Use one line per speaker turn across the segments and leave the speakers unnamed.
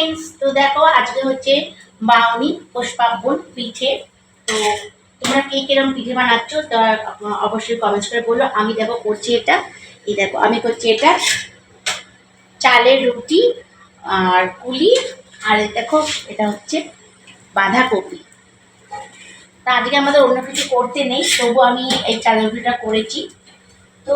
Friends, তো দেখো আজকে হচ্ছে বাউনি পুষ্পাবন পিঠে। তো তোমরা কে কিরকম পিঠে বানাচ্ছ তা অবশ্যই কমেন্টস করে বলো। আমি দেখো করছি এটা, এই দেখো আমি করছি এটা চালের রুটি আর কুলি, আর দেখো এটা হচ্ছে বাঁধাকপি। তা আজকে আমাদের অন্য কিছু করতে নেই, তবু আমি এই চালের রুটিটা করেছি। তো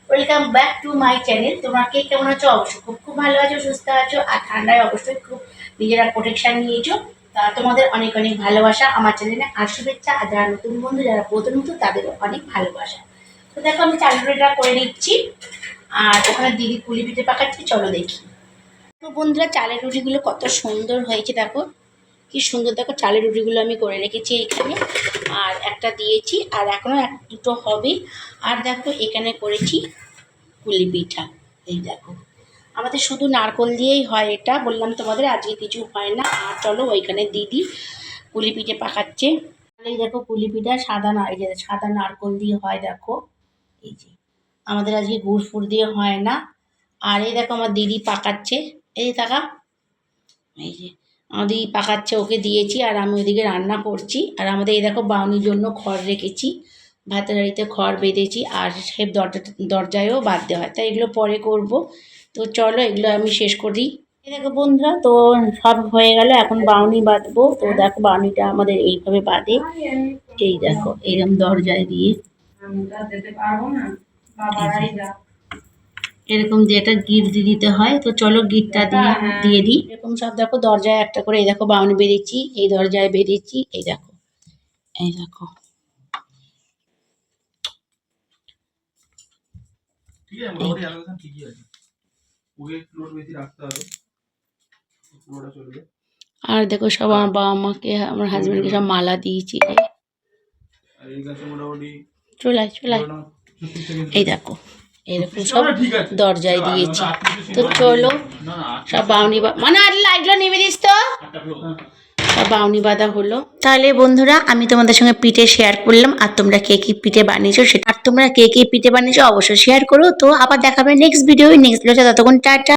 welcome back to my channel. তোমরা কে কেমন আছো? অবশ্যই খুব খুব ভালো আছো, সুস্থ আছো, আর ঠান্ডায় অবশ্যই খুব নিজেরা প্রোটেকশান নিয়েছো। তা তোমাদের অনেক অনেক ভালোবাসা আমার চ্যানেলে, আর শুভেচ্ছা। আর যারা নতুন বন্ধু, যারা প্রথম নতুন, তাদেরও অনেক ভালোবাসা। তো দেখো আমি চাল রুটিটা করে নিচ্ছি, আর ওখানে দিদি পুলি পিঠে পাকাচ্ছি, চলো দেখি। তো বন্ধুরা, চালের রুটিগুলো কত সুন্দর হয়েছে, দেখো কি সুন্দর। দেখো চালের রুটিগুলো আমি করে রেখেছি এখানে, আর একটা দিয়েছি, আর এখনও দুটো হবে। আর দেখো এখানে করেছি পুলি পিঠা, এই দেখো আমাদের শুধু নারকোল দিয়েই হয় এটা, বললাম তোমাদের আজকে কিছু হয় না। আর চলো ওইখানে দিদি পুলি পিঠে পাকাচ্ছে। এই দেখো পুলি পিঠা এই যে সাদা নারকোল দিয়ে হয়, দেখো এই যে আমাদের আজকে গুড় ফুড় দিয়ে হয় না। আর এই দেখো আমার দিদি পাকাচ্ছে, এই টাকা এই যে আমাদের পাকাচ্ছে, ওকে দিয়েছি, আর আমি ওইদিকে রান্না করছি। আর আমাদের এই দেখো বাউনির জন্য খড় রেখেছি, ভাতের হাঁড়িতে খড় বেঁধেছি, আর সে দরজায়ও বাঁধতে হয়, তাই এগুলো পরে করব। তো চলো এগুলো আমি শেষ করি। এই দেখো বন্ধুরা, তো সব হয়ে গেল, এখন বাউনি বাঁধবো। তো দেখো বাউনিটা আমাদের এইভাবে বাঁধে, এই দেখো এইরকম দরজায় দিয়ে এরকম দিয়ে একটা গিট দিয়ে দিতে হয়। তো চলো গিটটা দিয়ে দিই। এরকম সব দেখো দরজায় একটা করে, এই দেখো বাউনি বেঁধেছি, এই দরজায় বেঁধেছি, এই দেখো এই দেখো। আর দেখো সব আমার বাবা মাকে, আমার হাজবেন্ডকে সব মালা দিয়েছি। চলাই এই দেখো এরকম সব দরজায় দিয়েছি। তো চলো সব বাউনি মানে আর লাইটগুলো নেমে দিস তো, সব বাউনি বাঁধা হলো। তাহলে বন্ধুরা, আমি তোমাদের সঙ্গে পিঠে শেয়ার করলাম, আর তোমরা কে কি পিঠে বানিয়েছো সেটা, আর তোমরা কে কি পিঠে বানিয়েছো অবশ্যই শেয়ার করো। তো আবার দেখাবে নেক্সট ভিডিও, ততক্ষণ টাটা।